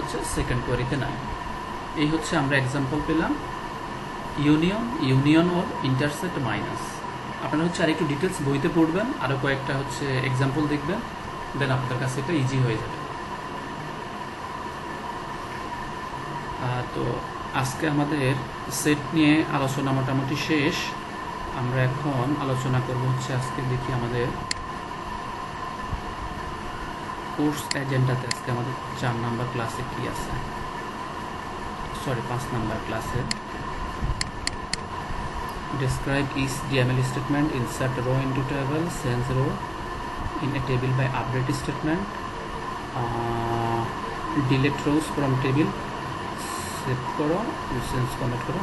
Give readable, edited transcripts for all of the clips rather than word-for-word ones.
হচ্ছে সেকেন্ড কোয়ারিতে নাই। এই হচ্ছে আমরা এক্সাম্পল পেলাম ইউনিয়ন অর ইন্টারসেক্ট মাইনাস। আপনারা হচ্ছে আর একটু ডিটেলস বইতে পড়বেন, আরও কয়েকটা হচ্ছে এক্সাম্পল দেখবেন, দেন আপনাদের কাছে এটা ইজি হয়ে যাবে। তো আজকে আমাদের সেট নিয়ে আলোচনা মোটামুটি শেষ। আমরা এখন আলোচনা করব হচ্ছে আজকে দেখি আমাদের কোর্স এজেন্ডাতে আজকে আমাদের 4 নাম্বার ক্লাসে কি আছে, সরি 5 নাম্বার ক্লাসে describe each DML statement, insert row into table, change row in a table by update statement, delete rows from table, save করো, চেঞ্জ কমেন্ট করো।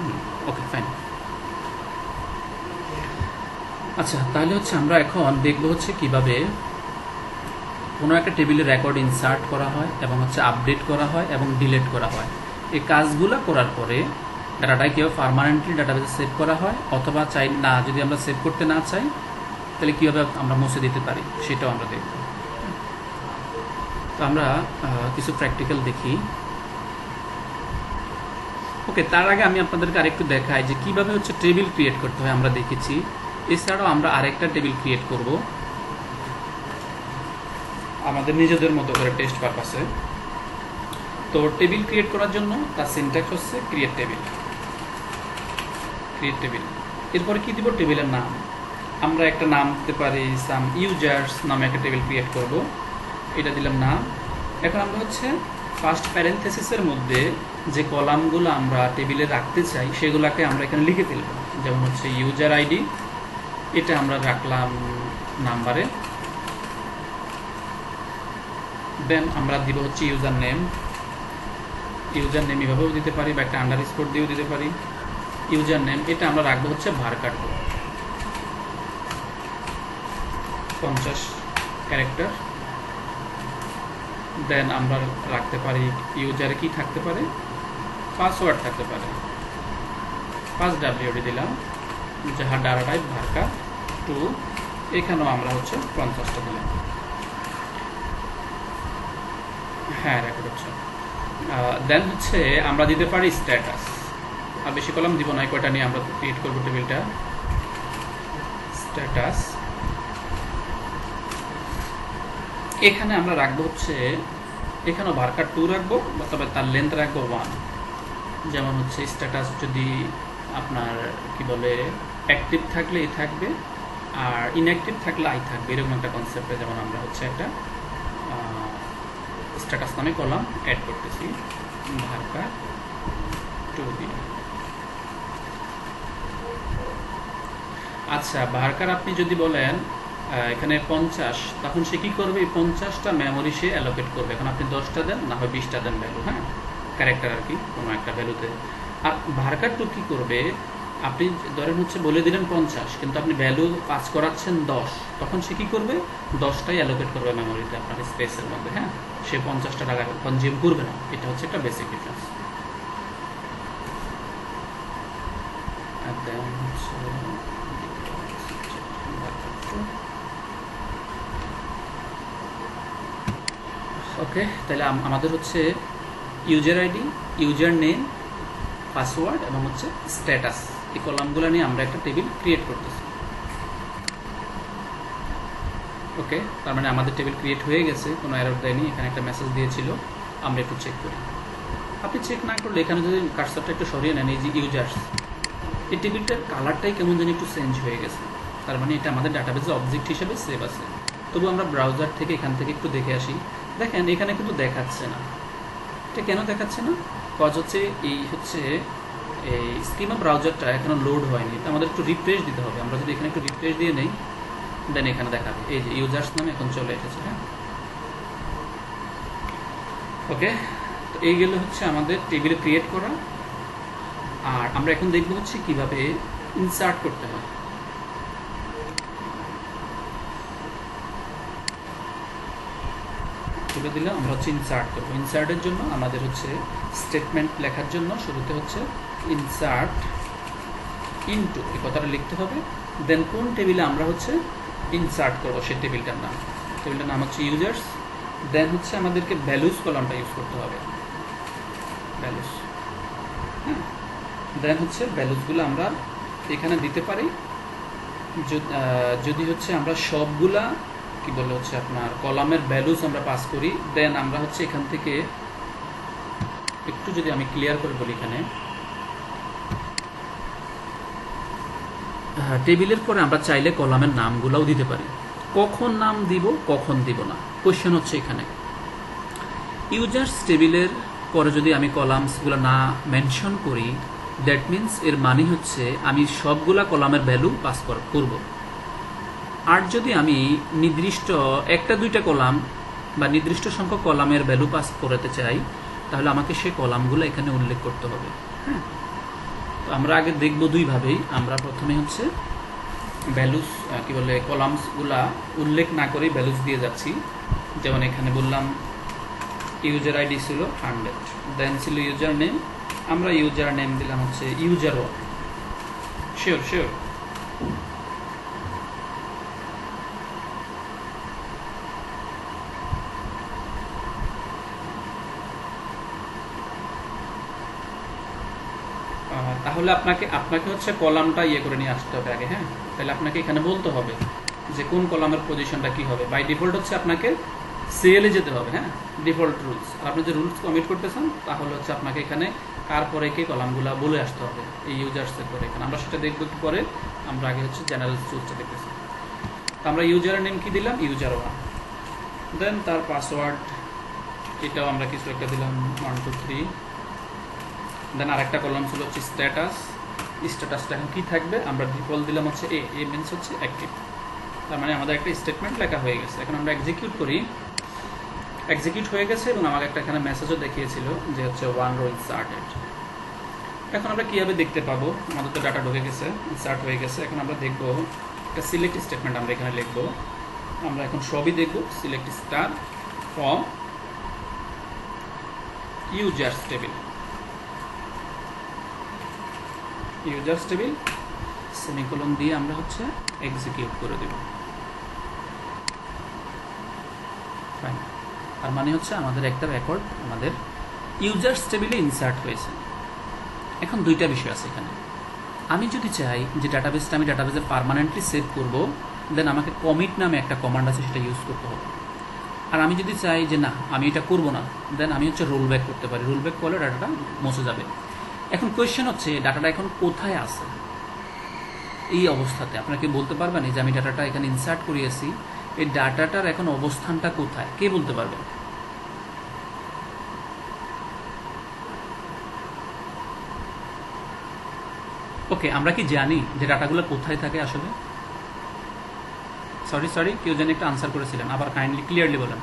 Okay fine. আচ্ছা, তাহলে হচ্ছে আমরা এখন দেখবো হচ্ছে কিভাবে কোনো একটা টেবিলে রেকর্ড ইনসার্ট করা হয় এবং হচ্ছে আপডেট করা হয় এবং ডিলিট করা হয়। এই কাজগুলো করার পরে ডাটাটাই কীভাবে পার্মানেন্টলি ডাটাবেসে সেভ করা হয়, অথবা চাই না যদি আমরা সেভ করতে না চাই তাহলে কীভাবে আমরা মুছে দিতে পারি সেটাও আমরা দেখব। তো আমরা কিছু প্র্যাকটিক্যাল দেখি। ওকে, তার আগে আমি আপনাদেরকে আরেকটু দেখাই যে কীভাবে হচ্ছে টেবিল ক্রিয়েট করতে হয়। আমরা দেখেছি, এছাড়াও আমরা আরেকটা টেবিল ক্রিয়েট করব আমাদের নিজেদের মতো করে টেস্ট পারপাসে। তো টেবিল ক্রিয়েট করার জন্য তার সিনট্যাক্স হচ্ছে ক্রিয়েট টেবিল। এরপরে কি দিব? টেবিলের নাম। আমরা একটা নাম দিতে পারি, সাম ইউজার্স নামে একটা টেবিল ক্রিয়েট করব, এটা দিলাম নাম। এখন আমরা হচ্ছে ফার্স্ট প্যারেনথেসিসের মধ্যে যে কলামগুলো আমরা টেবিলে রাখতে চাই সেগুলোকে আমরা এখানে লিখে ফেলব। যেমন হচ্ছে ইউজার আইডি, এটা আমরা রাখলাম নাম্বারে। দেন আমরা দিব হচ্ছে ইউজার নেম এভাবেও দিতে পারি বা একটা আন্ডারস্কোর দিয়েও দিতে পারি। ইউজার নেম এটা আমরা রাখবো হচ্ছে ভারকার 50 ক্যারেক্টার। দেন আমরা রাখতে পারি ইউজারে কি থাকতে পারে, পাসওয়ার্ড থাকতে পারে, 5 WD দিলাম, যাহা ডাটা টাইপ ভারকার 2। এখানেও আমরা হচ্ছে 50টা দিলাম। হ্যাঁ, রেকর্ড হচ্ছে। দেন হচ্ছে আমরা দিতে পারি স্ট্যাটাস। আর বেশি কলাম দিব না, কয়টা নিয়ে আমরা ক্রিয়েট করবো টেবিলটা। স্ট্যাটাস এখানে আমরা রাখবো হচ্ছে, এখানেও ভারকার 2 রাখবো, তবে তার লেন্থ রাখবো 1। যেমন হচ্ছে স্ট্যাটাস যদি আপনার কি বলে অ্যাক্টিভ থাকলে এই থাকবে, আর ইনঅ্যাক্টিভ থাকলে আই থাকবে, এরকম একটা কনসেপ্টে যেমন আমরা হচ্ছে একটা স্ট্যাটাস নামে কলাম অ্যাড করতেছি, ভারকার 2 দিয়ে। আচ্ছা, ভারকার আপনি যদি বলেন এখানে 50, তখন সে কি করবে? এই 50টা মেমোরি সে অ্যালোকেট করবে। এখন আপনি 10টা দেন, না হয় 20টা দেন ভ্যালু, হ্যাঁ, ক্যারেক্টার আর কি, কোনো একটা ভ্যালুতে। আর ভারকার 2 কি করবে? আপনি ধরেন হচ্ছে বলে দিলেন 50, কিন্তু আপনি ভ্যালু পাস করাচ্ছেন 10, তখন সে কি করবে? 10টাই অ্যালোকেট করবে মেমোরিতে আপনার স্পেসের মধ্যে, হ্যাঁ, সে 50টা টাকা কনজিউম করবে না। এটা হচ্ছে একটা বেসিক ডিফারেন্স। ওকে, তাহলে আমাদের হচ্ছে user ID, user name, password এবং হচ্ছে স্ট্যাটাস, এই কলামগুলো নিয়ে আমরা একটা টেবিল ক্রিয়েট করতেছি। ওকে, তার মানে আমাদের টেবিল ক্রিয়েট হয়ে গেছে, কোনো এরর দেয়নি। এখানে একটা মেসেজ দিয়েছিল, আমরা একটু চেক করি। আপনি চেক না করলে এখানে যদি কার্সারটা একটু সরিয়ে নেন, এই যে ইউজার্স, এই টেবিলটার কালারটাই কেমন জানি একটু চেঞ্জ হয়ে গেছে। তার মানে এটা আমাদের ডাটাবেসে অবজেক্ট হিসেবে সেভ আছে। তবু আমরা ব্রাউজার থেকে এখান থেকে একটু দেখে আসি। দেখেন এখানে কিন্তু দেখাচ্ছে না। এটা কেন দেখাচ্ছে না? কজ হচ্ছে এই স্কিমা ব্রাউজারটা এখনো লোড হয়নি, তো আমাদের একটু রিফ্রেশ দিতে হবে। আমরা যদি এখানে একটু রিফ্রেশ দিয়ে নেই, দেন এখানে দেখাবে এই যে ইউজার্স নামে এখন চলে এসেছে। হ্যাঁ, ওকে, তো এইগুলো হচ্ছে আমাদের টেবিল ক্রিয়েট করা। আর আমরা এখন দেখবো হচ্ছে কিভাবে ইনসার্ট করতে হয়। তুলে দিলে আমরা হচ্ছে ইনসার্ট করবো। ইনসার্টের জন্য আমাদের হচ্ছে স্টেটমেন্ট লেখার জন্য শুরুতে হচ্ছে ইনসার্ট ইনটু, এই কথাটা লিখতে হবে। দেন কোন টেবিলে আমরা হচ্ছে ইনসার্ট করবো সেই টেবিলটার নাম হচ্ছে ইউজার্স। দেন হচ্ছে আমাদেরকে ভ্যালুজ কলামটা ইউজ করতে হবে। ভ্যালুস। হ্যাঁ, দেন হচ্ছে ভ্যালুসগুলো আমরা এখানে দিতে পারি। যদি হচ্ছে আমরা সবগুলা কি বলে হচ্ছে আপনার কলামের ভ্যালুস আমরা পাস করি, দেন আমরা হচ্ছে এখান থেকে একটু যদি আমি ক্লিয়ার করে বলি, এখানে টেবিলের পরে আমরা চাইলে কলামের নামগুলোও দিতে পারি। কখন নাম দিব, কখন দিব না, কোয়েশ্চেন হচ্ছে এখানে। ইউজার্স টেবিলের পরে যদি আমি কলামসগুলো না মেনশন করি, দ্যাট মিনস এর মানে হচ্ছে আমি সবগুলা কলামের ভ্যালু পাস করব। আর যদি আমি নির্দিষ্ট একটা দুইটা কলাম বা নির্দিষ্ট সংখ্যক কলামের ভ্যালু পাস করাতে চাই, তাহলে আমাকে সেই কলামগুলো এখানে উল্লেখ করতে হবে। হ্যাঁ, তো আমরা আগে দেখব দুইভাবেই। আমরা প্রথমে হচ্ছে ভ্যালুস কি বলে কলামসগুলা উল্লেখ না করে ভ্যালুস দিয়ে যাচ্ছি। যেমন এখানে বললাম ইউজার আইডি ছিল 100, দেন ছিল ইউজার নেম, আমরা ইউজার নেম দিলাম হচ্ছে user1। Sure sure. তাহলে আপনাকে হচ্ছে কলামটা ইয়ে করে নিয়ে আসতে হবে আগে। হ্যাঁ, তাহলে আপনাকে এখানে বলতে হবে যে কোন কলামের পজিশনটা কি হবে। বাই ডিফল্ট হচ্ছে আপনাকে সেলে যেতে হবে। হ্যাঁ, ডিফল্ট রুলস। আর আপনি যে রুলস কমিট করতেছেন, তাহলে হচ্ছে আপনাকে এখানে কার পরে কে কলামগুলা বলে আসতে হবে, এই ইউজার্সের পরে। এখানে আমরা সেটা দেখবো একটু পরে। আমরা আগে হচ্ছে জেনারেল রুলসটা দেখতেছি। তো আমরা ইউজারের নেম কি দিলাম, user1। দেন তার পাসওয়ার্ড, এটাও আমরা কিছু একটা দিলাম 1 2 3। দেন আরেকটা কলাম ছিল হচ্ছে স্ট্যাটাস। স্ট্যাটাসটা এখন কি থাকবে, আমরা ডিফল্ট দিলাম হচ্ছে এ মিনস হচ্ছে অ্যাক্টিভ। তার মানে আমাদের একটা স্টেটমেন্ট লেখা হয়ে গেছে। এখন আমরা এক্সিকিউট করি, এক্সিকিউট হয়ে গেছে এবং আমাকে একটা এখানে মেসেজও দেখিয়েছিল যে হচ্ছে 1 রো ইনসার্টেড। এখন আমরা কীভাবে দেখতে পাবো, আমাদের তো ডাটা ঢুকে গেছে, ইনসার্ট হয়ে গেছে। এখন আমরা দেখবো একটা সিলেক্ট স্টেটমেন্ট আমরা এখানে লিখবো। আমরা এখন সবই দেখবো। Select star from users table, users table semicolon দিয়ে আমরা হচ্ছে এক্সিকিউট করে দেব। ফাইন। তার মানে হচ্ছে আমাদের একটা রেকর্ড আমাদের ইউজার্স টেবিলে ইনসার্ট হয়েছে। এখন দুইটা বিষয় আছে এখানে। আমি যদি চাই যে ডাটাবেসটা আমি ডাটাবেসে পার্মানেন্টলি সেভ করব, দেন আমাকে কমিট নামে একটা কমান্ড আছে, সেটা ইউজ করতে হবে। আর আমি যদি চাই যে না আমি এটা করব না, দেন আমি হচ্ছে রোল ব্যাক করতে পারি। রোল ব্যাক করলে ডাটাটা মুছে যাবে। এখন কোয়েশ্চেন হচ্ছে ডাটাটা এখন কোথায় আছে। এই অবস্থাতে আপনারা কি বলতে পারবেন যে আমি ডাটাটা এখানে ইনসার্ট করিয়েছি, এই ডাটাটার এখন অবস্থানটা কোথায়, কে বলতে পারবে? ওকে, আমরা কি জানি যে ডাটাগুলো কোথায় থাকে আসলে? সরি কেউ জানি একটা আনসার করেছিলেন, আবার কাইন্ডলি ক্লিয়ারলি বলেন।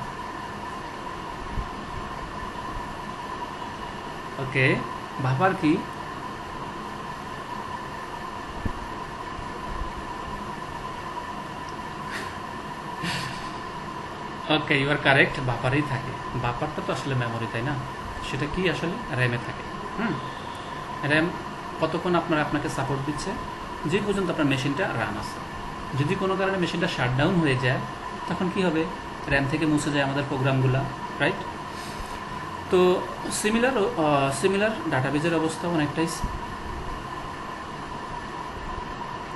ওকে, ভাবার কি? ওকে, ইউ আর কারেক্ট, বাপারেই থাকে। বাপারটা তো আসলে মেমোরি, তাই না? সেটা কি আসলে র্যামে থাকে। র্যাম কতক্ষণ আপনাকে সাপোর্ট দিচ্ছে, যে পর্যন্ত আপনার মেশিনটা রান আছে। যদি কোনো কারণে মেশিনটা শাটডাউন হয়ে যায়, তখন কি হবে, র্যাম থেকে মুছে যায় আমাদের প্রোগ্রামগুলো, রাইট? তো সিমিলার ডাটাবেজের অবস্থা অনেকটাই।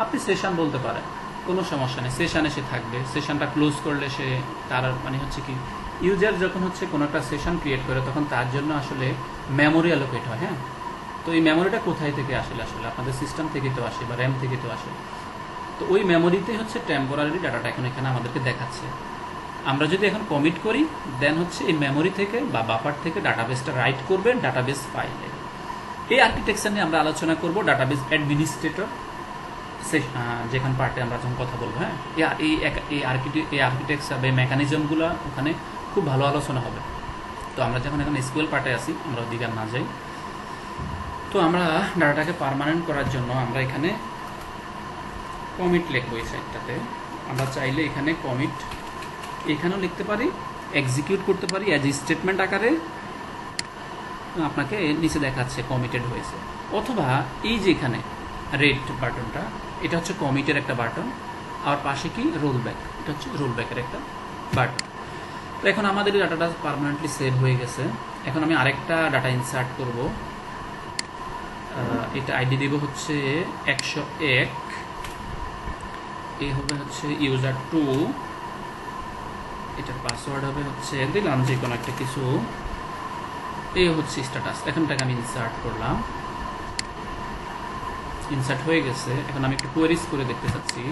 আপনি সেশন বলতে পারেন, কোনো সমস্যা নেই। সেশানে সে থাকবে, সেশনটা ক্লোজ করলে সে তার মানে হচ্ছে কি, ইউজার যখন হচ্ছে কোনো একটা সেশন ক্রিয়েট করে, তখন তার জন্য আসলে মেমোরি অ্যালোকেট হয়। হ্যাঁ, তো এই মেমোরিটা কোথায় থেকে আসলে আপনাদের সিস্টেম থেকে তো আসে বা র্যাম থেকে তো আসে। তো ওই মেমোরিতে হচ্ছে টেম্পোরারি ডাটাটা এখন এখানে আমাদেরকে দেখাচ্ছে। আমরা যদি এখন কমিট করি, দেন হচ্ছে এই মেমোরি থেকে বা বাফার থেকে ডাটাবেসটা রাইট করবে ডাটাবেস ফাইলে। এই আর্কিটেকচার নিয়ে আমরা আলোচনা করব ডাটাবেস অ্যাডমিনিস্ট্রেটর যেখানে পার্টে আমরা যখন কথা বলবো। হ্যাঁ, এই আর্কিটেকচার বা এই মেকানিজমগুলো ওখানে খুব ভালো আলোচনা হবে। তো আমরা যখন এখন এসকিউএল পার্টে আসি, আমরা ওদিকে না যাই। তো আমরা ডাটাটাকে পার্মানেন্ট করার জন্য আমরা এখানে কমিট লিখবো। এই সাইডটাতে আমরা চাইলে এখানে কমিট এখানেও লিখতে পারি, এক্সিকিউট করতে পারি অ্যাজ স্টেটমেন্ট আকারে। আপনাকে নিচে দেখাচ্ছে কমিটেড হয়েছে। অথবা এই যে এখানে রেড বাটনটা, এটা হচ্ছে কমিটের একটা বাটন। আর পাশে কি রোল ব্যাক, এটা হচ্ছে রোল ব্যাকের একটা বাটন। তো এখন আমাদের ডাটাটা পার্মানেন্টলি সেভ হয়ে গেছে। এখন আমি আরেকটা ডাটা ইনসার্ট করব। এটা আইডি দেব হচ্ছে 101, এই হবে হচ্ছে ইউজার 2, এটার পাসওয়ার্ড হবে হচ্ছে দিলাম যে কোনো একটা কিছু, এই হচ্ছে স্ট্যাটাস। এখানটাকে আমি ইনসার্ট করলাম, ইনসার্ট হয়ে গেছে। এখন আমি একটু কোয়েরিজ করে দেখতে চাচ্ছি।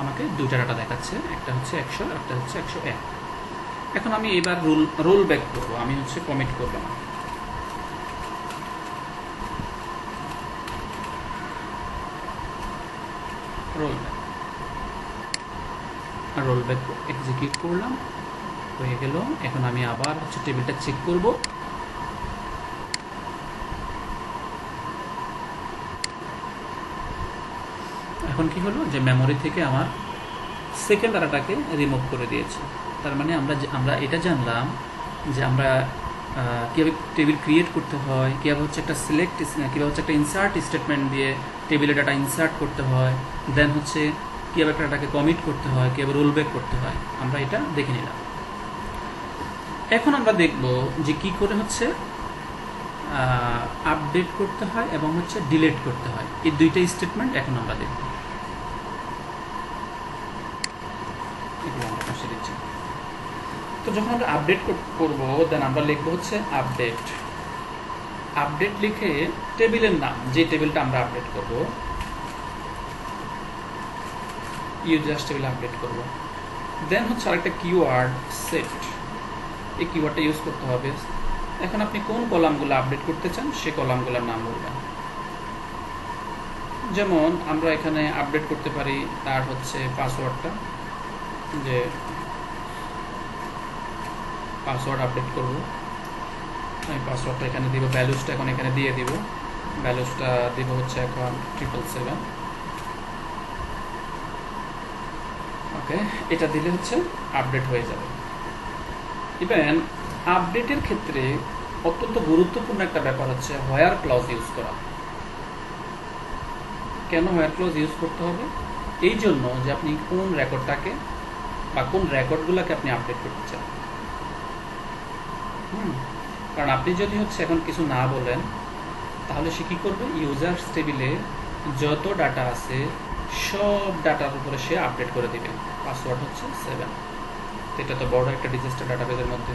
আমাকে দুইটা ডাটা দেখাচ্ছে, একটা হচ্ছে 100, একটা হচ্ছে 101। এখন আমি এবার রোল ব্যাক করবো, আমি হচ্ছে কমিট করবো না। রোল ব্যাক এক্সিকিউট করলাম, হয়ে গেল। এখন আমি আবার হচ্ছে টেবিলটা চেক করব। এখন কি হলো যে মেমোরি থেকে আমার সেকেন্ড ডাটাটাকে রিমুভ করে দিয়েছে। তার মানে আমরা এটা জানলাম যে আমরা কীভাবে টেবিল ক্রিয়েট করতে হয়, কীভাবে হচ্ছে একটা কীভাবে হচ্ছে একটা ইনসার্ট স্টেটমেন্ট দিয়ে টেবিলে ডাটা ইনসার্ট করতে হয়, দেন হচ্ছে কীভাবে একটা ডাটাকে কমিট করতে হয়, কীভাবে রোল ব্যাক করতে হয়, আমরা এটা দেখে নিলাম। এখন আমরা দেখব যে কি করে হচ্ছে আপডেট করতে হয় এবং হচ্ছে ডিলিট করতে হয়, এই দুইটা স্টেটমেন্ট এখন আমরা দেখব। তো যখন আমরা আপডেট করব, দেন আমরা লিখবো হচ্ছে আপডেট। আপডেট লিখে টেবিলের নাম, যে টেবিলটা আমরা আপডেট করব, ইউজার্স টেবিল আপডেট করব। দেন হচ্ছে আরেকটা কিওয়ার্ড সেট, এই কিওয়ার্ডটা ইউজ করতে হবে। এখন আপনি কোন কলামগুলো আপডেট করতে চান সে কলামগুলোর নাম বলবেন। যেমন আমরা এখানে আপডেট করতে পারি তার হচ্ছে পাসওয়ার্ডটা, যে পাসওয়ার্ড আপডেট করব, আমি পাসওয়ার্ডটা এখানে দিব, ভ্যালুসটা এখন এখানে দিয়ে দিব, ভ্যালুসটা দিব হচ্ছে এখন 777। ওকে, এটা দিলে হচ্ছে আপডেট হয়ে যাবে। ইভেন আপডেটের ক্ষেত্রে অত্যন্ত গুরুত্বপূর্ণ একটা ব্যাপার হচ্ছে হোয়ার ক্লজ ইউজ করা। কেন হোয়ার ক্লজ ইউজ করতে হবে? এই জন্য যে আপনি কোন রেকর্ডটাকে বা কোন রেকর্ডগুলোকে আপনি আপডেট করতে চান। কারণ আপনি যদি হচ্ছে এখন কিছু না বলেন, তাহলে সে কী করবে, ইউজার্স টেবিলে যত ডাটা আছে সব ডাটার উপরে সে আপডেট করে দিবে। পাসওয়ার্ড হচ্ছে 7, এটা তো বড় একটা ডিজাস্টার ডাটাবেজের মধ্যে।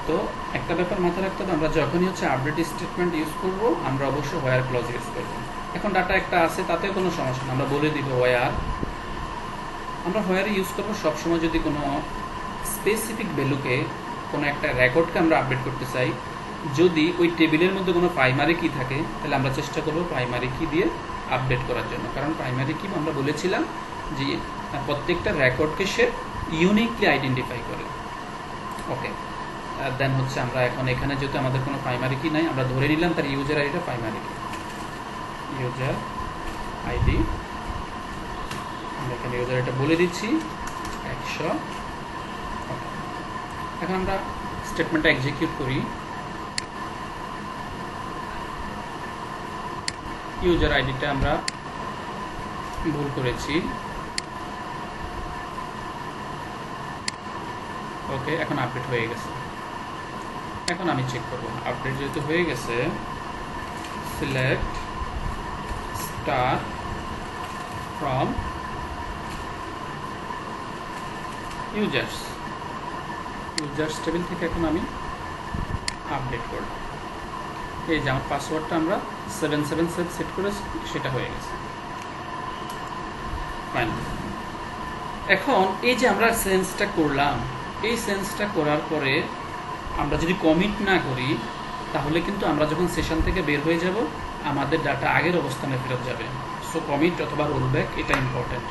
তো একটা ব্যাপার মাথায় রাখতে হবে, আমরা যখনই হচ্ছে আপডেট স্টেটমেন্ট ইউজ করব, আমরা অবশ্যই হোয়ার ক্লজ ইউজ করব। এখন ডাটা একটা আছে, তাতেও কোনো সমস্যা না, আমরা বলে দিব হোয়ার। আমরা হোয়ার ইউজ করবো সবসময় যদি কোনো স্পেসিফিক ভ্যালুকে, কোনো একটা রেকর্ডকে আমরা আপডেট করতে চাই, যদি ওই টেবিলের মধ্যে কোনো প্রাইমারি কি থাকে, তাহলে আমরা চেষ্টা করবো প্রাইমারি কি দিয়ে আপডেট করার জন্য। কারণ প্রাইমারি কি আমরা বলেছিলাম যে প্রত্যেকটা রেকর্ডকে সে ইউনিকলি আইডেন্টিফাই করে। ওকে, দেন হচ্ছে আমরা এখন এখানে যেহেতু আমাদের কোনো প্রাইমারি কি নাই, আমরা ধরে নিলাম তার ইউজার আইডিটা প্রাইমারি কি, ইউজার আইডি। আমরা এখানে ইউজার আইডিটা বলে দিচ্ছি 100। এখন আমরা স্টেটমেন্টটা এক্সিকিউট করি। ইউজার আইডিটা আমরা ভুল করেছি। ওকে, এখন আপডেট হয়ে গেছে। এখন আমি চেক করব, আপডেট যেহেতু হয়ে গেছে, select star from users table থেকে এখন আমি আপডেট করব। এই যে আমার পাসওয়ার্ডটা আমরা 777 সেট করেছি, সেটা হয়ে গেছে। ফাইন। এখন এই যে আমরা সেন্সটা করলাম, এই সেন্সটা করার পরে আমরা যদি কমিট না করি, তাহলে কিন্তু আমরা যখন সেশন থেকে বের হয়ে যাব, আমাদের ডাটা আগের অবস্থানে ফেরত যাবে। সো কমিট অথবা রোল ব্যাক, এটা ইম্পর্টেন্ট।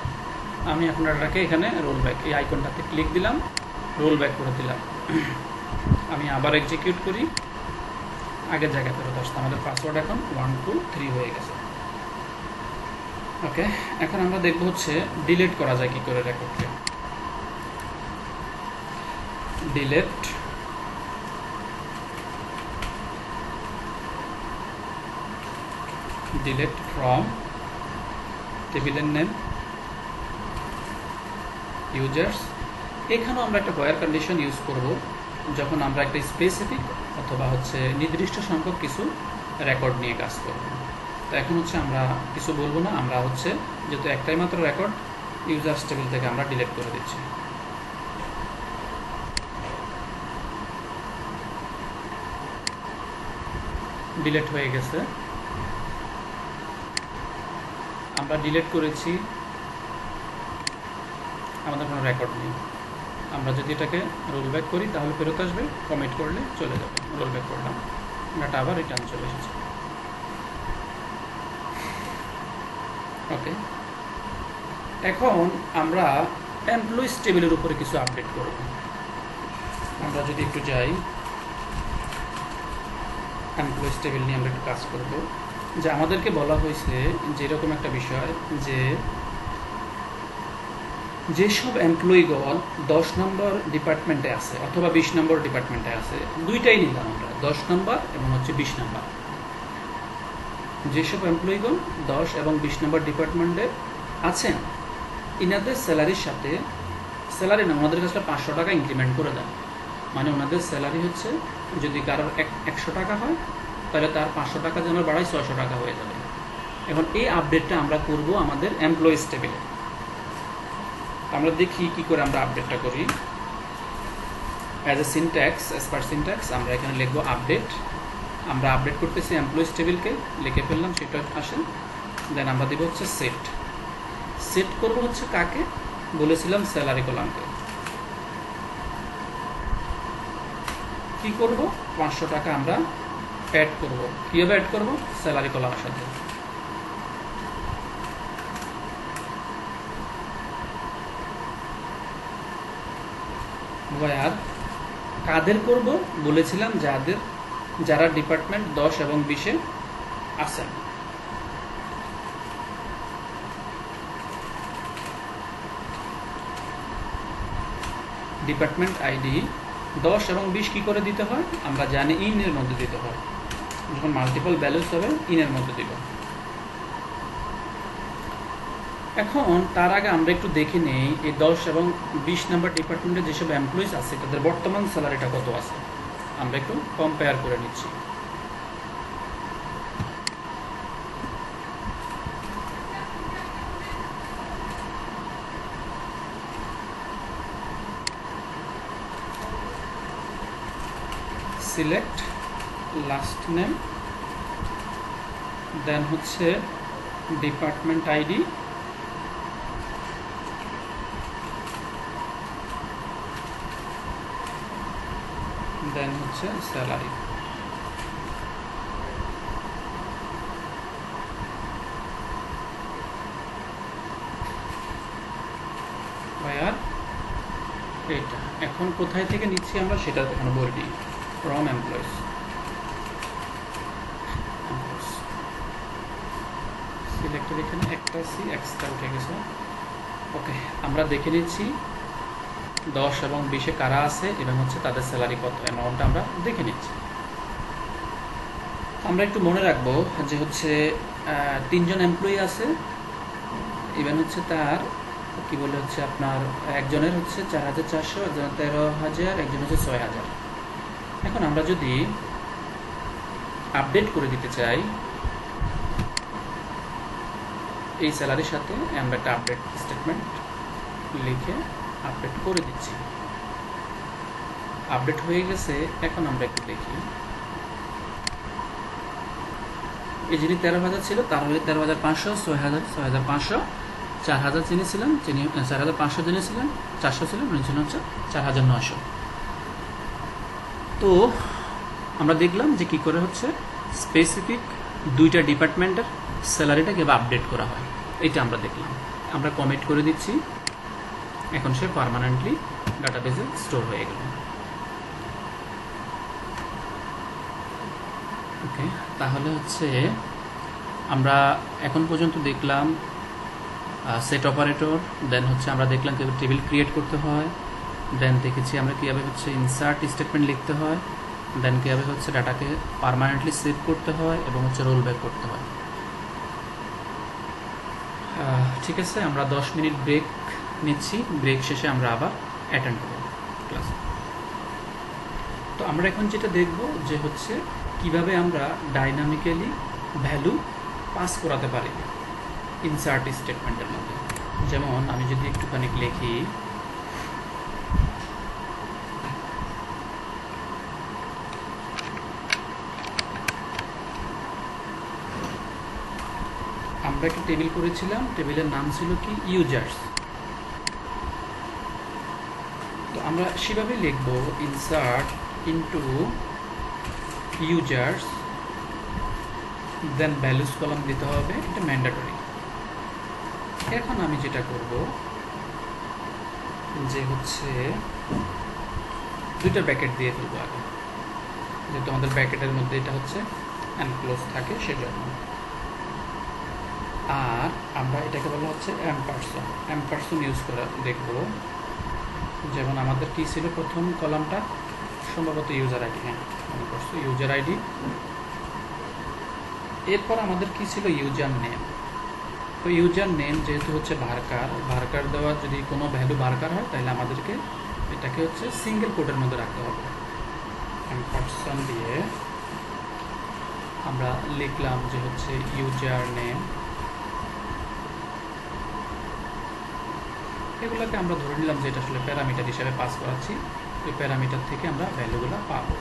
আমি এখন ডাটাকে এখানে রোল ব্যাক, এই আইকনটাতে ক্লিক দিলাম, রোল ব্যাক করে দিলাম। আমি আবার এক্সিকিউট করি, আগের জায়গায় ফেরত আসতে। আমাদের পাসওয়ার্ড এখন 1 2 3 হয়ে গেছে। ওকে, এখন আমরা দেখব হচ্ছে ডিলিট করা যায় কি করে রেকর্ডকে। ডিলিট ফ্রম টেবিলের নেম, ইউজার্স। এখানেও আমরা একটা হোয়ার কন্ডিশন ইউজ করব যখন আমরা একটা স্পেসিফিক অথবা হচ্ছে নির্দিষ্ট সংখ্যক কিছু রেকর্ড নিয়ে কাজ করব। তো এখন হচ্ছে আমরা কিছু বলবো না, আমরা হচ্ছে যেহেতু একটাই মাত্র রেকর্ড ইউজার্স টেবিল থেকে আমরা ডিলিট করে দিচ্ছি। ডিলিট হয়ে গেছে, আমরা ডিলিট করেছি, আমাদের কোনো রেকর্ড নেই। আমরা যদি এটাকে রোল ব্যাক করি তাহলে ফেরত আসবে, কমিট করলে চলে যাবে। রোল ব্যাক করলাম, ডাটা আবার রিটার্ন চলে এসেছে। ওকে, এখন আমরা এমপ্লয়িজ টেবিলের উপরে কিছু আপডেট করব। আমরা যদি একটু যাই, এমপ্লয়িজ টেবিল নিয়ে আমরা একটু কাজ করব। যে আমাদেরকে বলা হয়েছে যে এরকম একটা বিষয় যে যেসব এমপ্লয়িগণ 10 নম্বর ডিপার্টমেন্টে আছে অথবা 20 নম্বর ডিপার্টমেন্টে আছে, দুইটাই নিলাম আমরা, 10 নম্বর এবং হচ্ছে 20 নম্বর। যেসব এমপ্লয়িগণ 10 এবং 20 নম্বর ডিপার্টমেন্টে আছেন, ইনাদের স্যালারির সাথে, স্যালারি না, ওনাদের কাছে 500 টাকা ইনক্রিমেন্ট করে দেন। মানে ওনাদের স্যালারি হচ্ছে যদি কারোর 100 টাকা হয় তাহলে তার 500 টাকা যেন বাড়ায় 600 টাকা হয়ে যাবে। এখন এই আপডেটটা আমরা করব আমাদের এমপ্লয়িজ টেবিলে। আমরা দেখি কি করে আমরা আপডেটটা করি। As a syntax, as per syntax আমরা এখানে লিখব আপডেট। আমরা আপডেট করতেছি এমপ্লয়িজ টেবিলকে, লিখে ফেললাম, সেটা আসে। দেন আমরা দেব হচ্ছে সেট। সেট করব হচ্ছে কাকে, বলেছিলাম স্যালারি কলামকে। কি করব, 500 টাকা আমরা অ্যাড করব। কিভাবে অ্যাড করব, স্যালারি কলামের সাথে। আর কাদের করব, বলেছিলাম যারা ডিপার্টমেন্ট 10 এবং 20-এ আছেন। ডিপার্টমেন্ট আইডি 10 এবং 20 কি করে দিতে হয় আমরা জানি, ইনের মধ্যে দিতে হয়। যখন মাল্টিপল ভ্যালুস হবে ইনের মধ্যে দিব। এখন তার আগে আমরা একটু দেখে নেই এই 10 এবং 20 নম্বর ডিপার্টমেন্টে যেসব এমপ্লয়িজ আছে তাদের বর্তমান স্যালারিটা কত আছে, আমরা একটু কম্পেয়ার করে নিচ্ছি। সিলেক্ট লাস্ট নেম, দেন হচ্ছে ডিপার্টমেন্ট আইডি, দেন হচ্ছে স্যালারি। আর এটা এখন কোথায় থেকে নিচ্ছি আমরা সেটা এখানে বলি, ফ্রম এমপ্লয়িজ। সিলেক্টেড এখানে একটা সি এক্সট্রা উঠে গেছে। ওকে, আমরা দেখে নিচ্ছি 10 এবং 20-এ কারা আছে এবং হচ্ছে তাদের স্যালারি কত, অ্যামাউন্টটা আমরা দেখে নিচ্ছি। আমরা একটু মনে রাখবো যে হচ্ছে 3 জন এমপ্লয়ি আছে, ইভেন হচ্ছে তার কি বলে হচ্ছে আপনার একজনের হচ্ছে 4,400, একজনের 13,000, একজন হচ্ছে 6,000। এখন আমরা যদি আপডেট করে দিতে চাই এই স্যালারির সাথে, আমরা একটা আপডেট স্টেটমেন্ট লিখে আপডেট করে দিচ্ছি। আপডেট হয়ে গেছে। এখন আমরা একটু দেখি, এই যিনি 13,000 ছিল তার হলে 13,500, 6,000, 6,500, 4,000 যিনি ছিলেন, 4,500 যিনি ছিলেন, 400 ছিলেন, উনি ছিলেন হচ্ছে 4,900। তো আমরা দেখলাম যে কি করে হচ্ছে স্পেসিফিক দুইটা ডিপার্টমেন্টের স্যালারিটা কীভাবে আপডেট করা হয়, এটা আমরা দেখলাম। আমরা কমিট করে দিচ্ছি, এখন সে পার্মানেন্টলি ডাটাবেজে স্টোর হয়ে গেল। ওকে, তাহলে হচ্ছে আমরা এখন পর্যন্ত দেখলাম সেট অপারেটর, দেন হচ্ছে আমরা দেখলাম কীভাবে টেবিল ক্রিয়েট করতে হয়, দেন দেখেছি আমরা কীভাবে হচ্ছে ইনসার্ট স্টেটমেন্ট লিখতে হয়, দেন কীভাবে হচ্ছে ডাটাকে পার্মানেন্টলি সেভ করতে হয় এবং হচ্ছে রোল ব্যাক করতে হয়। ঠিক আছে, আমরা 10 মিনিট ব্রেক নিচ্ছি, ব্রেক শেষে আমরা আবার অ্যাটেন্ড করব ক্লাস। তো আমরা এখন যেটা দেখব যে হচ্ছে কিভাবে আমরা ডাইনামিক্যালি ভ্যালু পাস করাতে পারি ইনসার্ট স্টেটমেন্টের মধ্যে। যেমন আমি যদি একটুখানি লিখি, আমরা একটা টেবিল করেছিলাম, টেবিলের নাম ছিল কি ইউজার্স। তো আমরা সেভাবেই লিখব ইনসার্ট ইনটু ইউজার্স, দেন ভ্যালুস কলাম দিতে হবে, এটা ম্যান্ডেটরি। এখন আমি যেটা করব যে হচ্ছে দুইটা ব্র্যাকেট দিয়ে ফেলবো আগে, যেহেতু আমাদের ব্র্যাকেটের মধ্যে এটা হচ্ছে এনক্লোজ থাকে সেজন্য। আর আমরা এটাকে বলা হচ্ছে অ্যাম্পারসন ইউজ করে দেখব। যেমন আমাদের কি ছিল প্রথম কলামটা, সম্ভবত ইউজার আইডি, হ্যাঁ মনে করছো ইউজার আইডি। এরপর আমাদের কি ছিল ইউজার নেম। তো ইউজার নেম যেহেতু হচ্ছে ভার্কার দেওয়া, যদি কোনো ভ্যালু ভার্কার হয় তাহলে আমাদেরকে এটাকে হচ্ছে সিঙ্গেল কোটের মধ্যে রাখতে হবে। অ্যাম্পারসন দিয়ে আমরা লিখলাম যে হচ্ছে ইউজার নেম। এগুলোকে আমরা ধরে নিলাম যে এটা আসলে প্যারামিটার হিসেবে পাস করাচ্ছি, ওই প্যারামিটার থেকে আমরা ভ্যালুগুলো পাবো।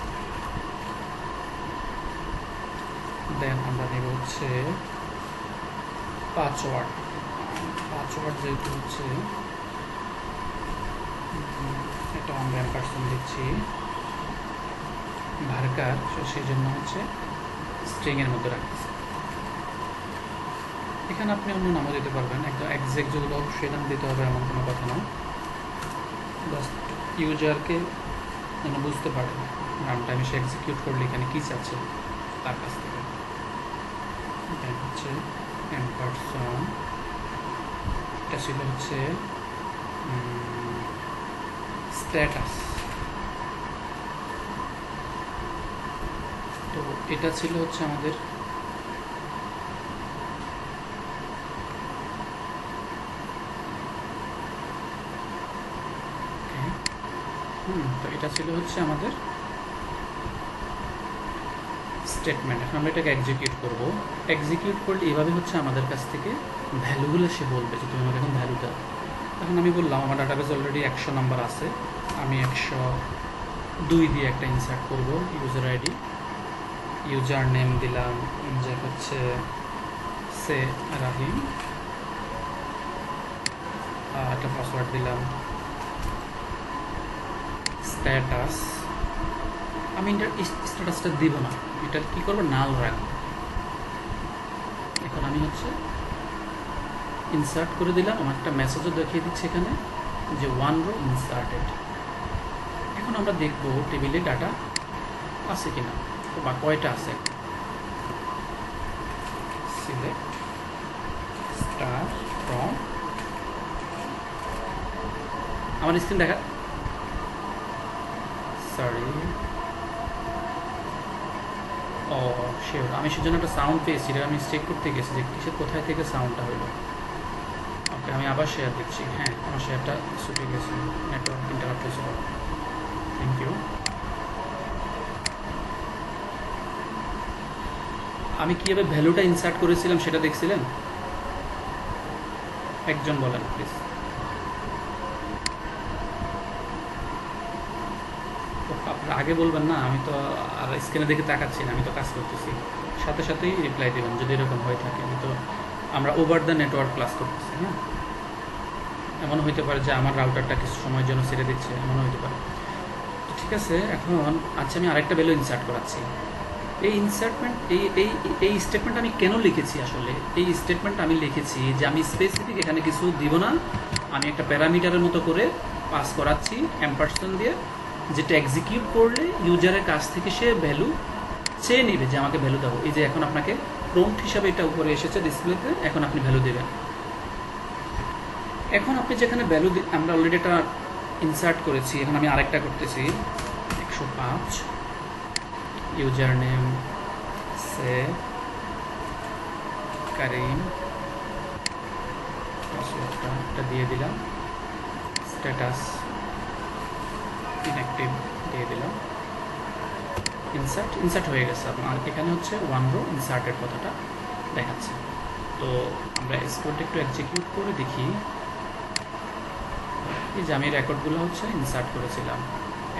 দেন আমরা নেব হচ্ছে পাসওয়ার্ড যেহেতু হচ্ছে এটা আমরা অ্যাম্পারসন দিচ্ছি ভার্কার, সেই জন্য হচ্ছে স্ট্রিংয়ের মধ্যে রাখতেছি। এখানে আপনি অন্য নামও দিতে পারবেন, একদম এক্সাক্ট যেগুলো সেই নাম দিতে হবে এমন কোনো কথা না, জাস্ট ইউজারকে যেন বুঝতে পারে নামটা আমি সে এক্সিকিউট করলে এখানে কী চাচ্ছে তার কাছ থেকে। এটা হচ্ছে অ্যাম্পারসন, এটা ছিল হচ্ছে স্ট্যাটাস। তো এটা ছিল হচ্ছে আমাদের তো এটা ছিল হচ্ছে আমাদের স্টেটমেন্ট। এখন আমরা এটাকে এক্সিকিউট করব। এক্সিকিউট করলে এভাবে হচ্ছে আমাদের কাছ থেকে ভ্যালুগুলো সে বলবে যে তুমি আমাকে এখন ভ্যালু দাও। এখন আমি বললাম আমার ডাটাবেস অলরেডি 100 নাম্বার আছে, আমি 102 দিয়ে একটা ইনসার্ট করব ইউজার আইডি। ইউজার নেম দিলাম যে হচ্ছে সে রাহিম, একটা পাসওয়ার্ড দিলাম। স্ট্যাটাস আমি স্ট্যাটাসটা দিব না, এটা কি করবো নাল রাখবো। এখন আমি হচ্ছে ইনসার্ট করে দিলাম, আমার একটা মেসেজও দেখিয়ে দিচ্ছে এখানে যে 1 রো ইনসার্টেড। এখন আমরা দেখব টেবিলে ডাটা আছে কিনা বা কয়টা আছে। সিলেক্ট স্টার ফ্রম, আমার স্ক্রিন দেখা, সরি ও শিওর, আমি সেজন্য একটা সাউন্ড পেয়েছি, এটা আমি চেক করতে গেছি যে কিসের কোথায় থেকে সাউন্ডটা হইলো। ওকে আমি আবার শেয়ার দিচ্ছি, হ্যাঁ আমার শেয়ারটা ছুটে গেছে, নেটওয়ার্ক ইন্টারাপ্ট হয়েছিল। Thank you. আমি কীভাবে ভ্যালুটা ইনসার্ট করেছিলাম সেটা দেখছিলেন? একজন বলেন প্লিজ। আপনারা আগে বলবেন না, আমি তো আর স্ক্রিনে দেখে তাকাচ্ছি না, আমি তো কাজ করতেছি, সাথে সাথেই রিপ্লাই দেবেন যদি এরকম হয়ে থাকে। আমি তো আমরা ওভার দ্য নেটওয়ার্ক ক্লাস করতেছি, হ্যাঁ এমন হইতে পারে যে আমার রাউটারটা কিছু সময়ের জন্য ছেড়ে দিচ্ছে, এমনও হইতে পারে। তো ঠিক আছে, এখন আচ্ছা আমি আরেকটা ভ্যালু ইনসার্ট করাচ্ছি। এই ইনসার্টমেন্ট এই স্টেটমেন্ট আমি কেন লিখেছি? আসলে এই স্টেটমেন্ট আমি লিখেছি যে আমি স্পেসিফিক এখানে কিছু দিব না, আমি একটা প্যারামিটারের মতো করে পাস করাচ্ছি অ্যাম্পারসন দিয়ে, যেটা এক্সিকিউট করলে ইউজারের কাছ থেকে সে ভ্যালু চেয়ে নেবে যে আমাকে ভ্যালু দেবো। এই যে এখন আপনাকে প্রম্পট হিসাবে এটা উপরে এসেছে ডিসপ্লেতে, এখন আপনি ভ্যালু দেবেন। এখন আপনি যেখানে ভ্যালু আমরা অলরেডি এটা ইনসার্ট করেছি, এখন আমি আরেকটা করতেছি 105 ইউজার নেম সে কারিম, পাসওয়ার্ডটা দিয়ে দিলাম। স্ট্যাটাস ইনঅ্যাক্টিভ দিয়ে দিলাম, ইনসার্ট হয়ে গেছে। আপনার এখানে হচ্ছে ওয়ান রো ইনসার্টের কথাটা দেখাচ্ছে। তো আমরা স্কোরটা একটু এক্সিকিউট করে দেখি। এই যে আমি রেকর্ডগুলো হচ্ছে ইনসার্ট করেছিলাম,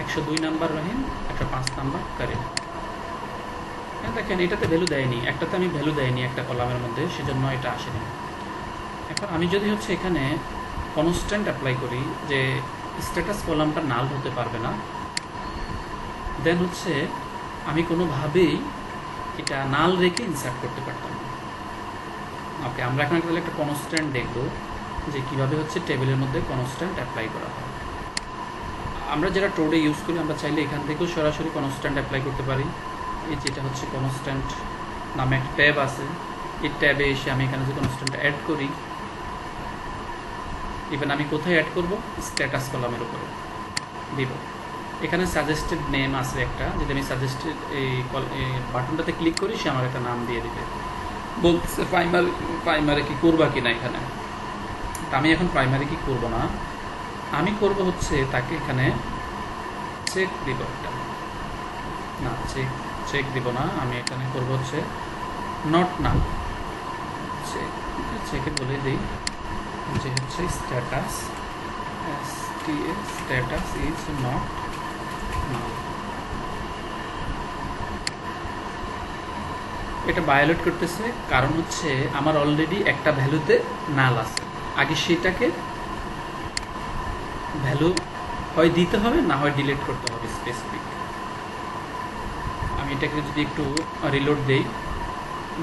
102 নাম্বার রহিম, 105 নাম্বার করিম। দেখেন এটাতে ভ্যালু দেয়নি, একটাতে আমি ভ্যালু দেয়নি একটা কলামের মধ্যে, সেজন্য এটা আসেনি। এখন আমি যদি হচ্ছে এখানে কনস্ট্যান্ট অ্যাপ্লাই করি যে স্ট্যাটাস কলামটা নাল হতে পারবে না, দেন হচ্ছে আমি কোনোভাবেই এটা নাল রেখে ইনসার্ট করতে পারতাম না। ওকে, আমরা এখন তাহলে একটা কনস্ট্যান্ট দেখব যে কীভাবে হচ্ছে টেবিলের মধ্যে কনস্ট্যান্ট অ্যাপ্লাই করা হয়। আমরা যেটা টোডে ইউজ করি, আমরা চাইলে এখান থেকেও সরাসরি কনস্ট্যান্ট অ্যাপ্লাই করতে পারি। এই যেটা হচ্ছে কনস্ট্যান্ট নামে একটা ট্যাব আছে, এই ট্যাবে এসে আমি এখানে যে কনস্ট্যান্ট অ্যাড করি, ইভেন আমি কোথায় অ্যাড করব, স্ট্যাটাস কলামের উপরে দিব। এখানে সাজেস্টেড নেম আছে একটা, যদি আমি সাজেস্টেড এই বাটনটাতে ক্লিক করি সে আমার একটা নাম দিয়ে দিবে, বলতেছে প্রাইমারি কি করবা কিনা এখানে। আমি এখন প্রাইমারি কি করব না, আমি করব হচ্ছে তাকে এখানে চেক দিব একটা, না চেক দিব না, আমি এখানে করব হচ্ছে নট নাল। চেকে বলে দিই যে হচ্ছে স্ট্যাটাস স্ট্যাটাস ইজ নট নাল। এটা ভায়োলেট করতেছে, কারণ হচ্ছে আমার অলরেডি একটা ভ্যালুতে নাল আছে, আগে সেটাকে ভ্যালু হয় দিতে হবে, না হয় ডিলিট করতে হবে স্পেসিফিক। আমি এটাকে যদি একটু রিলোড দেই,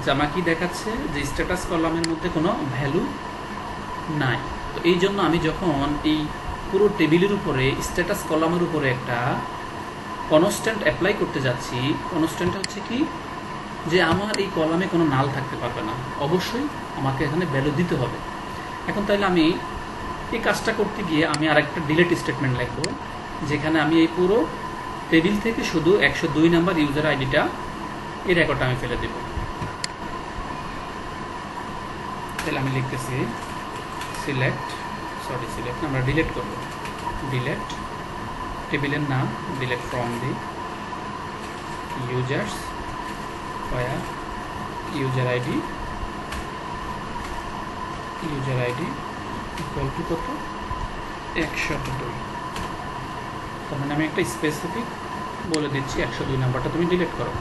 জামা কি দেখাচ্ছে যে স্ট্যাটাস কলামের মধ্যে কোনো ভ্যালু নাই। তো এই জন্য আমি যখন এই পুরো টেবিলের উপরে স্ট্যাটাস কলামের উপরে একটা কনস্ট্যান্ট অ্যাপ্লাই করতে যাচ্ছি, কনস্ট্যান্টটা হচ্ছে কি যে আমার এই কলামে কোনো নাল থাকতে পারবে না, অবশ্যই আমাকে এখানে ভ্যালু দিতে হবে। এখন তাহলে আমি এই কাজটা করতে গিয়ে আমি আরেকটা ডিলিট স্টেটমেন্ট লিখব, যেখানে আমি এই পুরো টেবিল থেকে শুধু 102 নাম্বার ইউজার আইডিটা, এই রেকর্ডটা আমি ফেলে দেব। তাহলে আমি লিখতেছি সিলেক্ট আমরা ডিলিট করব, ডিলিট টেবিলের নাম, delete from the users where user ID equal to কত, 102। তার মানে আমি একটা স্পেসিফিক বলে দিচ্ছি 102 নাম্বারটা তুমি ডিলিট করো।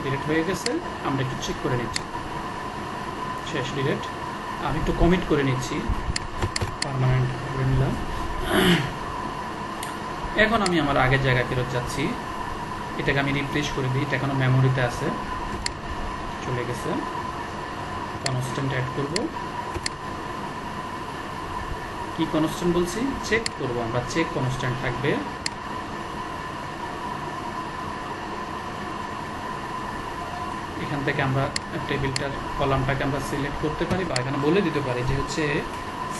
ডিলিট হয়ে গেছে, আমরা একটু চেক করে নিচ্ছি, শেষ ডিলিট। আমি একটু কমিট করে নিচ্ছি, পার্মানেন্ট করে নিলাম। এখন আমি আমার আগের জায়গায় ফেরত যাচ্ছি, এটাকে আমি রিফ্রেশ করে দিই, এটা এখনো মেমোরিতে আছে, চলে গেছে। কনস্ট্যান্ট অ্যাড করব, কি কনস্ট্যান্ট বলছি, চেক করব আমরা, চেক কনস্ট্যান্ট থাকবে। এখান থেকে আমরা টেবিলটার কলামটাকে আমরা সিলেক্ট করতে পারি, বা এখানে বলে দিতে পারি যে হচ্ছে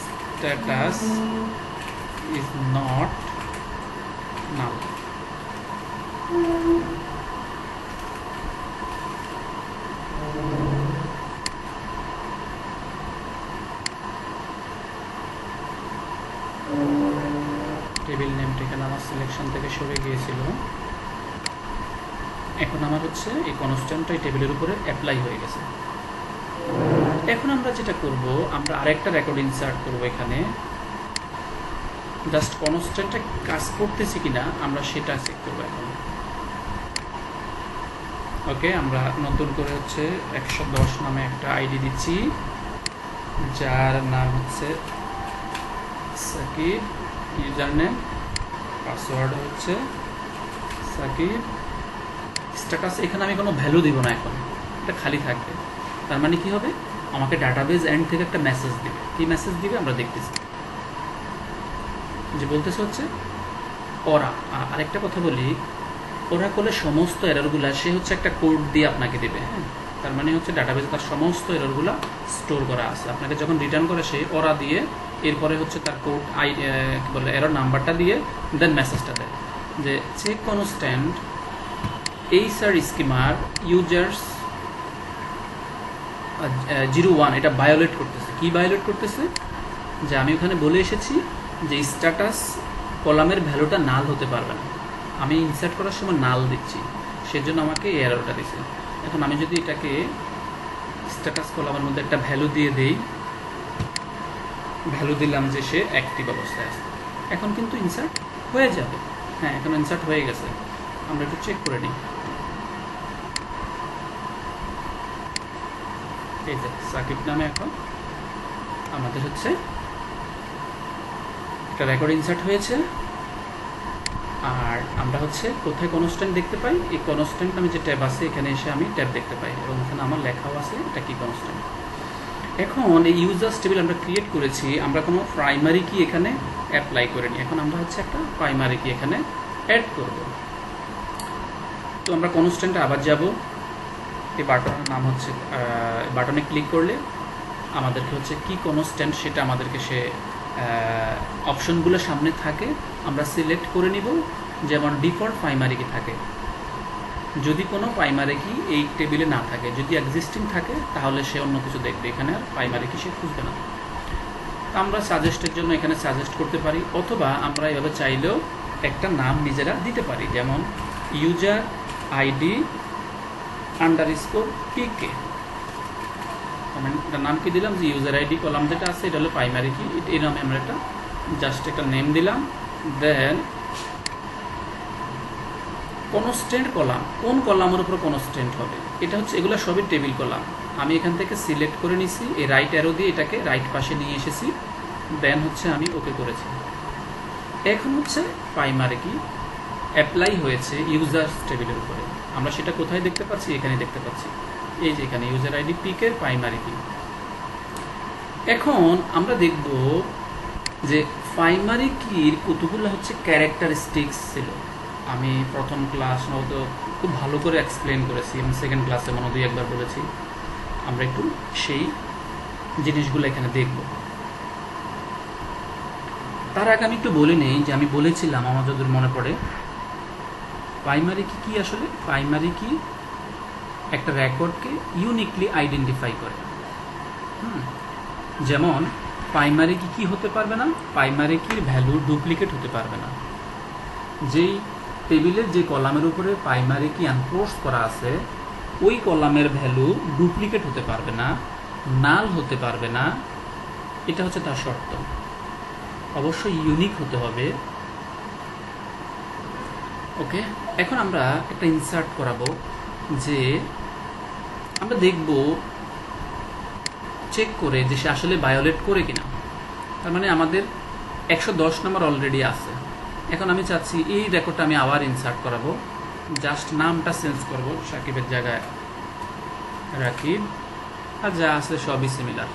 status is not null. Table নেমটা এখানে আমার সিলেকশন থেকে সরে গিয়েছিল, এখন আমার হচ্ছে এই কনস্ট্যান্টটা এই টেবিলের উপরে অ্যাপ্লাই হয়ে গেছে। এখন আমরা যেটা করব, আমরা আরেকটা রেকর্ড ইনসার্ট করব এখানে, জাস্ট কনস্ট্যান্টটা কাজ করতেছি কিনা আমরা সেটা চেক করবো এখন। ওকে, আমরা নতুন করে হচ্ছে 110 নামে একটা আইডি দিচ্ছি, যার নাম হচ্ছে সাকিব, ইউজার নেম, পাসওয়ার্ড হচ্ছে সাকিব। স্ট্যাটাস এখানে আমি কোনো ভ্যালু দিব না, এখন এটা খালি থাকবে। তার মানে কি হবে, আমাকে ডাটাবেজ এন্ড থেকে একটা মেসেজ দিবে। কি মেসেজ দিবে আমরা দেখতেছি, যে বলতেছে হচ্ছে ওরা। আরেকটা কথা বলি, ওরা করলে সমস্ত এররগুলা সে হচ্ছে একটা কোড দিয়ে আপনাকে দেবে। হ্যাঁ, তার মানে হচ্ছে ডাটাবেজে তার সমস্ত এররগুলা স্টোর করা আছে। আপনাকে যখন রিটার্ন করে সে ওরা দিয়ে, এরপরে হচ্ছে তার কোড কি বলে এরর নাম্বারটা দিয়ে দেন মেসেজটা দেয় যে চেক কনস্ট্যান্ট এইচআর স্কিমার ইউজার্স 01 এটা ভায়োলেট করতেছে। কি ভায়োলেট করতেছে, যে আমি ওখানে বলে এসেছি যে স্ট্যাটাস কলামের ভ্যালুটা নাল হতে পারবে না, আমি ইনসার্ট করার সময় নাল দিচ্ছি, সেজন্য আমাকে এই এররটা দিছে। এখন আমি যদি এটাকে স্ট্যাটাস কলামের মধ্যে একটা ভ্যালু দিয়ে দেই, ভ্যালু দিলাম যে সে অ্যাক্টিভ অবস্থায় আছে, এখন কিন্তু ইনসার্ট হয়ে যাবে। হ্যাঁ, এখন ইনসার্ট হয়ে গেছে। আমরা একটু চেক করে নিই। এই যে সাকিব নামে এখন আমাদের হচ্ছে একটা রেকর্ড ইনসার্ট হয়েছে। আর আমরা হচ্ছে কোথায় কনস্ট্যান্ট দেখতে পাই, এই কনস্ট্যান্ট আমি যে ট্যাব আছে এখানে এসে আমি ট্যাব দেখতে পাই, এবং এখানে আমার লেখাও আছে এটা কি কনস্ট্যান্ট। এখন এই ইউজার্স টেবিল আমরা ক্রিয়েট করেছি, আমরা কোনো প্রাইমারি কি এখানে অ্যাপ্লাই করিনি। এখন আমরা হচ্ছে একটা প্রাইমারি কি এখানে অ্যাড করব। তো আমরা কনস্ট্যান্টে আবার যাব, এই বাটনের নাম হচ্ছে, বাটনে ক্লিক করলে আমাদেরকে হচ্ছে কি কনস্ট্যান্ট সেটা আমাদেরকে সে অপশনগুলো সামনে থাকে, আমরা সিলেক্ট করে নিব। যেমন ডিফল্ট প্রাইমারি কি থাকে, যদি কোনো প্রাইমারি কি এই টেবিলে না থাকে, যদি এক্সিস্টিং থাকে তাহলে সে অন্য কিছু দেখবে, এখানে আর প্রাইমারি কি সে খুঁজবে না। আমরা সাজেস্টের জন্য এখানে সাজেস্ট করতে পারি, অথবা আমরা এভাবে চাইলেও একটা নাম নিজেরা দিতে পারি, যেমন ইউজার আইডি আন্ডারস্কোর পিকে। নাম কি দিলাম যে ইউজার আইডি কলাম যেটা আছে এটা হলো প্রাইমারি কি, এই নামে আমরা একটা জাস্ট একটা নেম দিলাম। দেন কনস্ট্যান্ট কলাম, কোন কলামের উপর কনস্ট্যান্ট হবে, এটা হচ্ছে এগুলো সবই টেবিল কলাম। আমি এখান থেকে সিলেক্ট করে নিছি, এই রাইট অ্যারো দিয়ে এটাকে রাইট পাশে নিয়ে এসেছি, দেন হচ্ছে আমি ওকে করেছি। এখন হচ্ছে প্রাইমারি কি অ্যাপ্লাই হয়েছে ইউজার্স টেবিলের উপরে। আমরা সেটা কোথায় দেখতে পাচ্ছি, এখানে দেখতে পাচ্ছি, এই যে এখানে ইউজার আইডি পিকের প্রাইমারি কি। এখন আমরা দেখব যে প্রাইমারি কির কতগুলো হচ্ছে ক্যারেক্টারিস্টিক্স ছিল। আমি প্রথম ক্লাস হয়তো খুব ভালো করে এক্সপ্লেন করেছি, এবং সেকেন্ড ক্লাসে মনে দুই একবার বলেছি। আমরা একটু সেই জিনিসগুলো এখানে দেখব। তার আগে আমি একটু বলে নেই যে আমি বলেছিলাম, আমার যতদূর মনে পড়ে, প্রাইমারি কি কি আসলে, প্রাইমারি কি একটা রেকর্ডকে ইউনিকলি আইডেন্টিফাই করে। যেমন প্রাইমারি কি কি হতে পারবে না, প্রাইমারি কির ভ্যালু ডুপ্লিকেট হতে পারবে না। যেই টেবিলের যে কলামের উপরে প্রাইমারি কি এনফোর্স করা আছে ওই কলামের ভ্যালু ডুপ্লিকেট হতে পারবে না, নাল হতে পারবে না, এটা হচ্ছে তার শর্ত। অবশ্যই ইউনিক হতে হবে। ওকে, এখন আমরা একটা ইনসার্ট করাবো, যে আমরা দেখব চেক করে যে সে আসলে ভায়োলেট করে কিনা। তার মানে আমাদের 110 নম্বর অলরেডি আছে। এখন আমি চাচ্ছি এই রেকর্ডটা আমি আবার ইনসার্ট করাবো, জাস্ট নামটা চেঞ্জ করব, সাকিবের জায়গায় রাকিব, আর যা আছে সবই সিমিলার।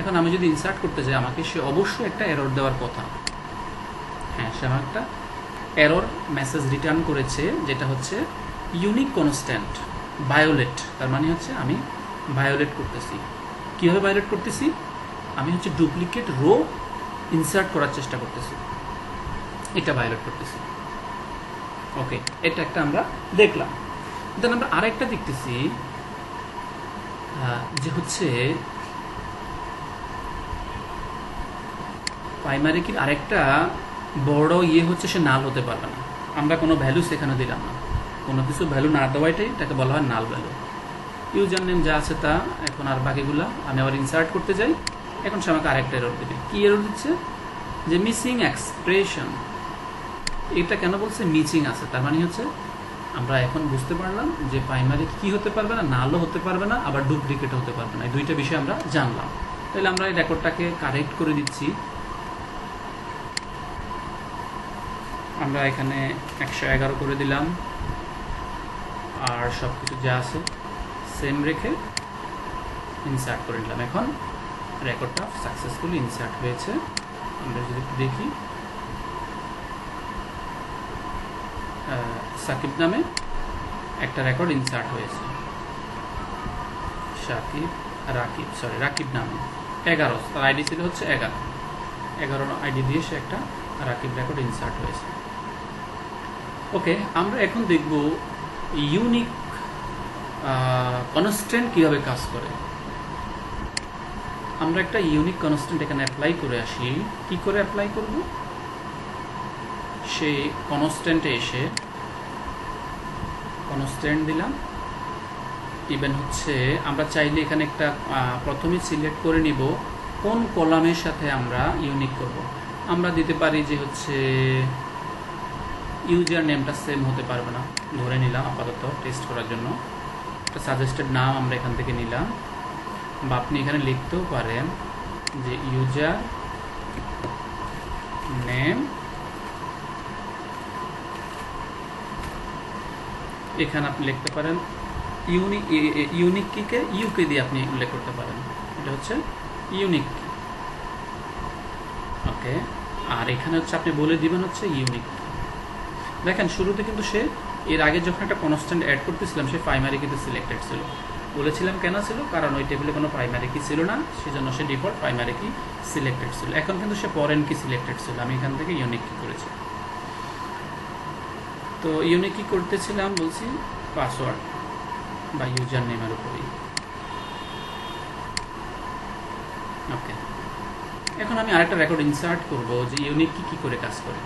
এখন আমি যদি ইনসার্ট করতে যাই, আমাকে সে অবশ্যই একটা এরর দেওয়ার কথা। হ্যাঁ, সে আমার একটা এরর মেসেজ রিটার্ন করেছে, যেটা হচ্ছে ইউনিক কনস্ট্যান্ট ভায়োলেট। তার মানে হচ্ছে আমি ভায়োলেট করতেছি। কীভাবে ভায়োলেট করতেছি, আমি হচ্ছে ডুপ্লিকেট রো ইনসার্ট করার চেষ্টা করতেছি, এটা ভায়োলেট করতেছি। ওকে, এটা একটা আমরা দেখলাম। দেন আমরা আরেকটা দেখতেছি যে হচ্ছে প্রাইমারি কি আরেকটা বড় হচ্ছে সে নাল হতে পারবে না। আমরা কোনো ভ্যালু সেখানে দিলাম না, কোনো কিছু ভ্যালু না দেওয়াটাই এটাকে বলা হয় নাল ভ্যালু। ইউজার নেম যা আছে তা। এখন আর বাকিগুলা আমি আবার ইনসার্ট করতে যাই, এখন সে আমাকে আরেকটা এরর দেবে। কি এরর দিচ্ছে, যে মিসিং এক্সপ্রেশন। এটা কেন বলছে মিসিং আছে, তার মানে হচ্ছে আমরা এখন বুঝতে পারলাম যে প্রাইমারি কি হতে পারবে না, নালও হতে পারবে না, আবার ডুপ্লিকেট হতে পারবে না। এই দুইটা বিষয় আমরা জানলাম। তাহলে আমরা এই রেকর্ডটাকে কারেক্ট করে দিচ্ছি। আমরা এখানে 111 করে দিলাম, আর সব কিছু যা আছে সেম রেখে ইনসার্ট করে নিলাম। এখন রেকর্ডটা সাকসেসফুলি ইনসার্ট হয়েছে। আমরা যদি দেখি, সাকিব নামে একটা রেকর্ড ইনসার্ট হয়েছে, রাকিব নামে 11, তার আইডি ছিল হচ্ছে 11 আইডি দিয়ে সে একটা রাকিব রেকর্ড ইনসার্ট হয়েছে। ওকে, আমরা এখন দেখব ইউনিক কনস্ট্যান্ট কিভাবে কাজ করে। আমরা একটা ইউনিক কনস্ট্যান্ট এখানে অ্যাপ্লাই করে আসি। কি করে অ্যাপ্লাই করব? সেই কনস্ট্যান্টে এসে কনস্ট্যান্ট দিলাম। ইভেন হচ্ছে আমরা চাইলে এখানে একটা প্রথমে সিলেক্ট করে নিব কোন কলামের সাথে আমরা ইউনিক করব। আমরা দিতে পারি যে হচ্ছে ইউজার নেমটা সেম হতে পারবে না, ধরে নিলাম আপাতত টেস্ট করার জন্য। একটা সাজেস্টেড নাম আমরা এখান থেকে নিলাম, বা আপনি এখানে লিখতেও পারেন যে ইউজার নেম। এখানে আপনি লিখতে পারেন ইউনিক কিকে ইউকে দিয়ে আপনি উল্লেখ করতে পারেন, এটা হচ্ছে ইউনিক কি। ওকে, আর এখানে হচ্ছে আপনি বলে দিবেন হচ্ছে ইউনিক কি। দেখেন শুরুতে কিন্তু সে এর আগে যখন একটা কনস্ট্যান্ট অ্যাড করতেছিলাম সে প্রাইমারি কিন্তু সিলেক্টেড ছিল। বলেছিলাম কেন ছিল, কারণ ওই টেবিলে কোনো প্রাইমারি কি ছিল না, সেজন্য সে ডিফল্ট প্রাইমারি কি সিলেক্টেড ছিল। এখন কিন্তু সে ফরেন কি সিলেক্টেড ছিল, আমি এখান থেকে ইউনিক কি করেছি। তো ইউনিক কি করতেছিলাম বলছি পাসওয়ার্ড বা ইউজার নেমের উপরেই। ওকে, এখন আমি আরেকটা রেকর্ড ইনসার্ট করব যে ইউনিক কি করে কাজ করে।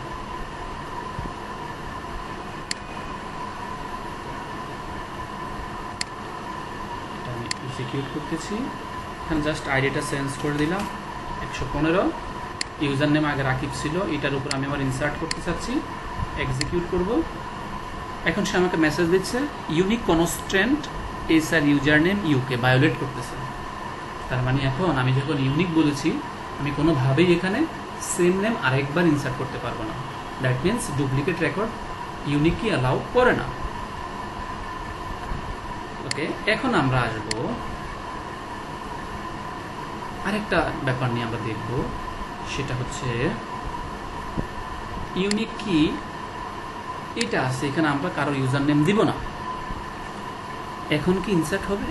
এটা আমি এক্সিকিউট করতেছি। এখানে জাস্ট আইডিটা চেঞ্জ করে দিলাম 115। ইউজার নেম আগে রাকিব ছিল, এটার উপর আমি আবার ইনসার্ট করতে চাচ্ছি। এক্সিকিউট করব। এখন সে আমাকে মেসেজ দিচ্ছে ইউনিক কনস্ট্যান্ট এস আর ইউজার নেম ইউকে ভায়োলেট করতেছে। তার মানে এখন আমি যখন ইউনিক বলেছি আমি কোনোভাবেই এখানে সেম নেম আরেকবার ইনসার্ট করতে পারবো না। That means duplicate record unique কি অ্যালাউ করে না। ওকে, এখন আমরা আসবো আরেকটা ব্যাপার নিয়ে আমরা দেখব, সেটা হচ্ছে ইউনিক কি এটা আছে এখানে, আমরা কারো ইউজার নেম দিব না। এখন কি ইনসার্ট হবে?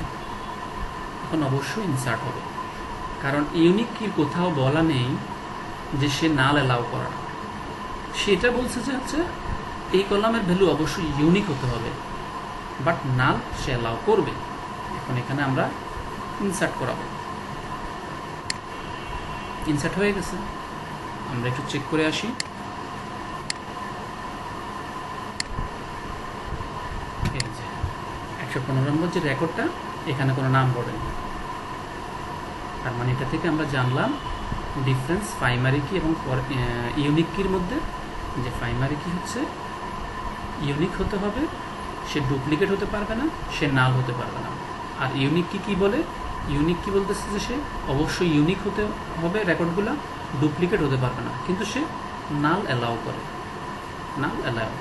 এখন অবশ্যই ইনসার্ট হবে, কারণ ইউনিক কির কোথাও বলা নেই যে সে নাল অ্যালাউ করা। সেটা বলছে যে হচ্ছে এই কলামের ভ্যালু অবশ্যই ইউনিক হতে হবে, বাট নাল সে অ্যালাউ করবে। এখন এখানে আমরা ইনসার্ট করাবো। ইনসার্ট হয়ে গেছে, আমরা একটু চেক করে আসি। এই যে 115 নম্বর যে রেকর্ডটা, এখানে কোনো নাম পড়েনি। তার মানে এটা থেকে আমরা জানলাম ডিফারেন্স প্রাইমারি কি এবং ইউনিক কির মধ্যে। যে প্রাইমারি কি হচ্ছে ইউনিক হতে হবে, সে ডুপ্লিকেট হতে পারবে না, সে নাল হতে পারবে না। আর ইউনিক কি বলে, ইউনিক কি বলতেছে যে সে অবশ্যই ইউনিক হতে হবে রেকর্ডগুলো, ডুপ্লিকেট হতে পারবে না, কিন্তু সে নাল অ্যালাউ করে, নাল অ্যালাউ।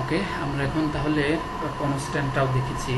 ওকে, আমরা এখন তাহলে কনস্ট্যান্টটাও দেখেছি।